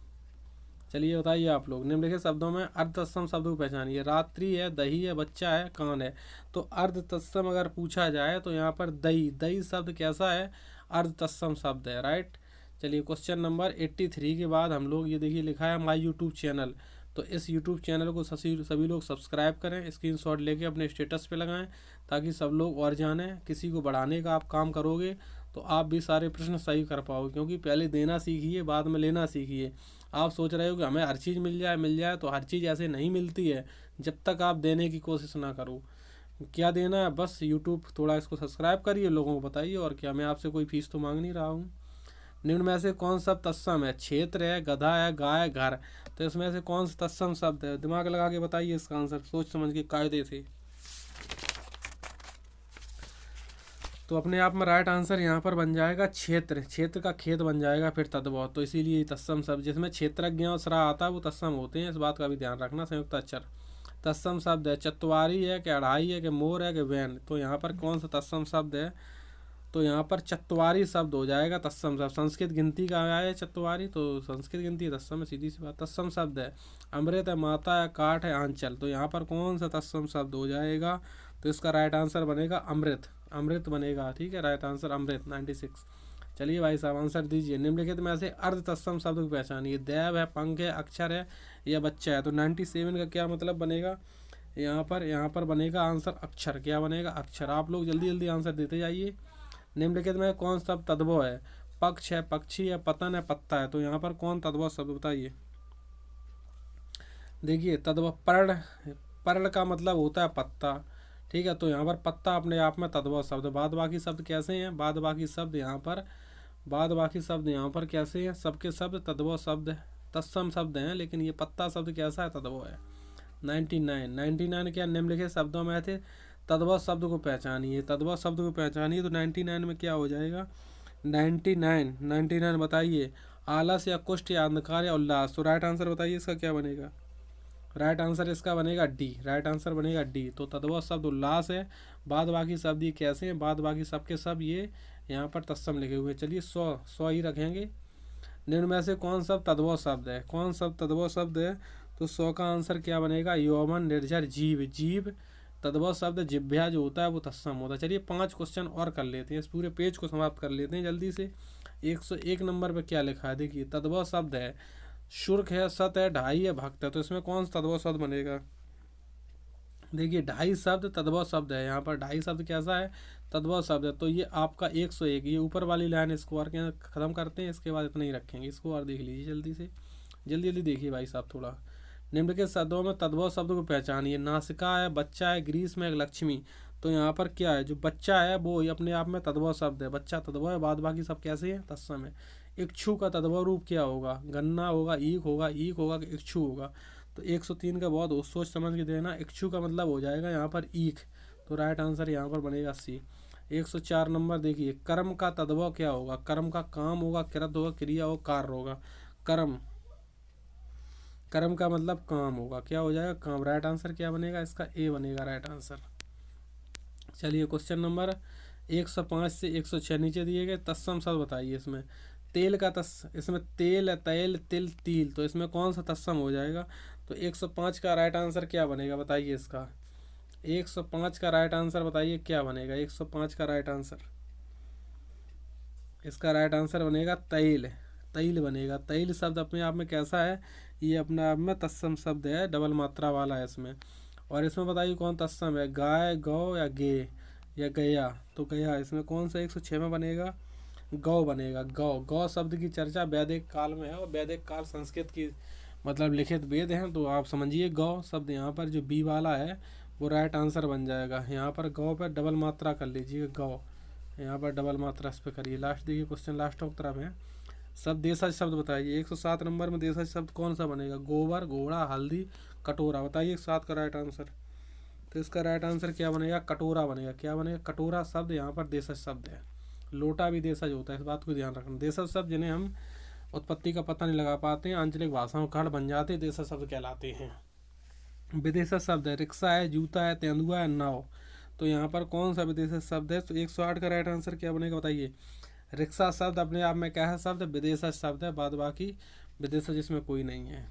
Speaker 1: चलिए बताइए आप लोग, निम्नलिखित शब्दों में अर्ध तत्सम शब्द को पहचानिए। रात्रि है, दही है, बच्चा है, कान है। तो अर्ध तत्सम अगर पूछा जाए तो यहाँ पर दही, दही शब्द कैसा है? अर्ध तत्सम शब्द है, राइट। चलिए क्वेश्चन नंबर 83 के बाद हम लोग ये देखिए लिखा है माय यूट्यूब चैनल। तो इस यूट्यूब चैनल को सभी लोग सब्सक्राइब करें, स्क्रीनशॉट लेके अपने स्टेटस पे लगाएं, ताकि सब लोग और जानें। किसी को बढ़ाने का आप काम करोगे तो आप भी सारे प्रश्न सही कर पाओगे, क्योंकि पहले देना सीखिए, बाद में लेना सीखिए। आप सोच रहे हो कि हमें हर चीज़ मिल जाए, तो हर चीज़ ऐसे नहीं मिलती है जब तक आप देने की कोशिश ना करो। क्या देना है? बस यूट्यूब थोड़ा इसको सब्सक्राइब करिए, लोगों को बताइए, और क्या। मैं आपसे कोई फीस तो मांग नहीं रहा हूँ। निम्न में से कौन सा तत्सम है? क्षेत्र है, गधा है, गाय, घर। तो इसमें से कौन सा तत्सम शब्द है? दिमाग लगा के बताइए इसका आंसर, सोच समझ के, कायदे से। तो अपने आप में राइट आंसर यहाँ पर बन जाएगा क्षेत्र। क्षेत्र का खेत बन जाएगा फिर तद्भव। तो इसीलिए तत्सम शब्द जिसमें क्षेत्रज्ञ और सरा आता है वो तत्सम होते हैं, इस बात का भी ध्यान रखना। संयुक्त अक्षर तत्सम शब्द है। चतवारी है कि अढ़ाई है कि मोर है कि वैन। तो यहाँ पर कौन सा तत्सम शब्द है? तो यहाँ पर चतवारी शब्द हो जाएगा तत्सम शब्द। संस्कृत गिनती का आया है चतवारी, तो संस्कृत गिनती तत्सम है, सीधी सी बात, तत्सम शब्द है। अमृत है, माता है, काठ है, आंचल। तो यहाँ पर कौन सा तत्सम शब्द हो जाएगा? तो इसका राइट आंसर बनेगा अमृत, अमृत बनेगा, ठीक है। राइट आंसर अमृत 96। चलिए भाई साहब आंसर दीजिए। निम्नलिखित में से अर्ध तत्सम शब्द को पहचानिए। दैव है, पंख है, अक्षर है या बच्चा है। तो 97 का क्या मतलब बनेगा? यहाँ पर बनेगा आंसर अक्षर। क्या बनेगा? अक्षर। आप लोग जल्दी जल्दी आंसर देते जाइए। निम्नलिखित में कौन सा तद्भव है? पक्ष है, पक्षी है, पतन है, पत्ता है। तो यहाँ पर कौन तद्भव शब्द बताइए? देखिए तद्भव पर्ण, पर्ण का मतलब होता है पत्ता, ठीक है। तो यहाँ पर पत्ता अपने आप में तद्भव शब्द। बाद बाकी शब्द कैसे हैं? बाद बाकी शब्द यहाँ पर कैसे हैं? सबके शब्द तद्भव शब्द तत्सम शब्द हैं, लेकिन ये पत्ता शब्द कैसा है? तद्भव है। 99 क्या निम्नलिखित शब्दों में थे? तद्भव शब्द को पहचानिए। तद्भव शब्द को पहचानिए। तो 99 में क्या हो जाएगा? 99 बताइए। आलस या कुष्ठ या अंधकार या उल्लास। तो राइट आंसर बताइए इसका क्या बनेगा? राइट आंसर इसका बनेगा डी। राइट आंसर बनेगा डी। तो तद्भव शब्द उल्लास है। बाद बाकी शब्द ये कैसे हैं? बाद बाकी सबके सब ये यहाँ पर तत्सम लिखे हुए हैं। चलिए 100 ही रखेंगे। निम्न में से कौन सा तद्भव शब्द है? कौन सा तद्भव शब्द है? तो 100 का आंसर क्या बनेगा? यौवन, निर्जर, जीव। जीव तद्भव शब्द, जिह्वा जो होता है वो तत्सम होता है। चलिए 5 क्वेश्चन और कर लेते हैं, इस पूरे पेज को समाप्त कर लेते हैं जल्दी से। 101 नंबर पे क्या लिखा है? देखिए तद्भव शब्द है, शुर्क है, सत है, ढाई है, भक्त है। तो इसमें कौन सा तद्भव शब्द बनेगा? देखिए ढाई शब्द तद्भव शब्द है, यहाँ पर ढाई शब्द कैसा है? तद्भव शब्द है। तो ये आपका 101, ये ऊपर वाली लाइन इसको और के खत्म करते हैं, इसके बाद इतना ही रखेंगे। इसको और देख लीजिए जल्दी से, जल्दी जल्दी देखिए भाई साहब थोड़ा। निम्न के शब्दों में तद्भव शब्द को पहचानिए। नासिका है, बच्चा है, ग्रीष्म है, लक्ष्मी। तो यहाँ पर क्या है? जो बच्चा है वो अपने आप में तद्भव शब्द है, बच्चा तद्भव है, बाद बाकी सब कैसे हैं? तत्सम है। इक्षु का तद्भव रूप क्या होगा? गन्ना होगा, ईख होगा, ईख होगा कि इक्षु होगा? तो 103 का बहुत सोच समझ के देना। इक्षु का मतलब हो जाएगा यहाँ पर ईख, तो राइट आंसर यहाँ पर बनेगा सी। 104 नंबर देखिए, कर्म का तद्भव क्या होगा? कर्म का काम होगा, कृत होगा, क्रिया होगा, कार्य होगा। कर्म, कर्म का मतलब काम होगा, क्या हो जाएगा? काम। राइट आंसर क्या बनेगा? इसका ए बनेगा राइट आंसर। चलिए क्वेश्चन नंबर 105 से 106 नीचे दिए गए तत्सम शब्द बताइए। इसमें तेल का इसमें तेल है, तैल, तिल, तिल। तो इसमें कौन सा तत्सम हो जाएगा? तो 105 का राइट आंसर क्या बनेगा बताइए इसका? 105 का राइट आंसर बताइए क्या बनेगा? 105 का राइट आंसर, इसका राइट आंसर बनेगा तैल, तैल बनेगा। तैल शब्द अपने आप में कैसा है? ये अपने आप में तत्सम शब्द है, डबल मात्रा वाला है इसमें। और इसमें बताइए कौन तत्सम है? गाय, गौ या गे या गया? तो गया इसमें कौन सा 106 में बनेगा? गौ बनेगा। गौ, गौ शब्द की चर्चा वैदिक काल में है, और वैदिक काल संस्कृत की मतलब लिखित वेद हैं। तो आप समझिए गौ शब्द यहाँ पर जो बी वाला है वो राइट आंसर बन जाएगा। यहाँ पर गौ पर डबल मात्रा कर लीजिए, गौ, यहाँ पर डबल मात्रा इस पर करिए। लास्ट देखिए क्वेश्चन लास्ट की तरफ है। सब देशज शब्द बताइए। 107 नंबर में देशज शब्द कौन सा बनेगा? गोबर, घोड़ा, हल्दी, कटोरा। बताइए 7 का राइट आंसर। तो इसका राइट आंसर क्या बनेगा? कटोरा बनेगा। क्या बनेगा? कटोरा शब्द यहाँ पर देशज शब्द है। लोटा भी देशज होता है, इस बात को ध्यान रखना। देशज शब्द जिन्हें हम उत्पत्ति का पता नहीं लगा पाते हैं, आंचलिक भाषाओं का बन जाते, देशज शब्द कहलाते हैं। विदेशज शब्द है, रिक्शा है, जूता है, तेंदुआ है, नाव। तो यहाँ पर कौन सा विदेशज शब्द है? तो 108 का राइट आंसर क्या बनेगा बताइए? रिक्शा शब्द अपने आप में क्या है? शब्द विदेशज शब्द है, बाद बाकी विदेशज इसमें कोई नहीं है।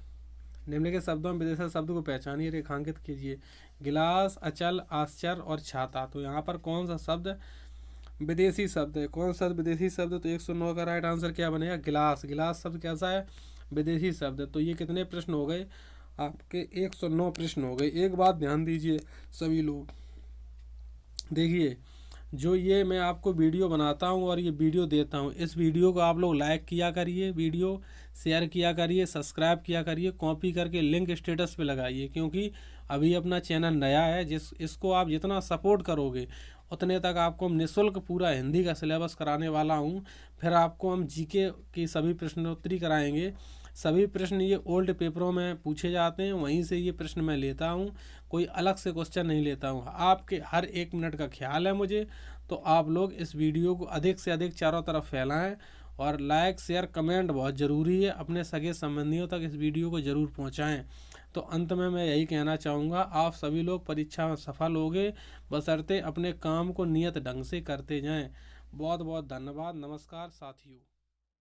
Speaker 1: निम्नलिखित शब्दों में विदेशज शब्द को पहचानिए, रेखांकित कीजिए। गिलास, अचल, आश्चर्य और छाता। तो यहाँ पर कौन सा शब्द विदेशी शब्द है? कौन सा विदेशी शब्द? तो 109 का राइट आंसर क्या बनेगा? गिलास। गिलास शब्द कैसा है? विदेशी शब्द है। तो ये कितने प्रश्न हो गए आपके? 109 प्रश्न हो गए। एक बात ध्यान दीजिए सभी लोग, देखिए जो ये मैं आपको वीडियो बनाता हूँ और ये वीडियो देता हूँ, इस वीडियो को आप लोग लाइक किया करिए, वीडियो शेयर किया करिए, सब्सक्राइब किया करिए, कॉपी करके लिंक स्टेटस पे लगाइए, क्योंकि अभी अपना चैनल नया है। इसको आप जितना सपोर्ट करोगे उतने तक आपको हम निःशुल्क पूरा हिंदी का सिलेबस कराने वाला हूँ। फिर आपको हम जीके की सभी प्रश्नोत्तरी कराएंगे। सभी प्रश्न ये ओल्ड पेपरों में पूछे जाते हैं, वहीं से ये प्रश्न मैं लेता हूँ, कोई अलग से क्वेश्चन नहीं लेता हूँ। आपके हर 1 मिनट का ख्याल है मुझे, तो आप लोग इस वीडियो को अधिक से अधिक चारों तरफ फैलाएं, और लाइक शेयर कमेंट बहुत ज़रूरी है। अपने सगे संबंधियों तक इस वीडियो को ज़रूर पहुँचाएँ। तो अंत में मैं यही कहना चाहूँगा, आप सभी लोग परीक्षा में सफल होंगे, बशर्ते अपने काम को नियत ढंग से करते जाएँ। बहुत बहुत धन्यवाद। नमस्कार साथियों।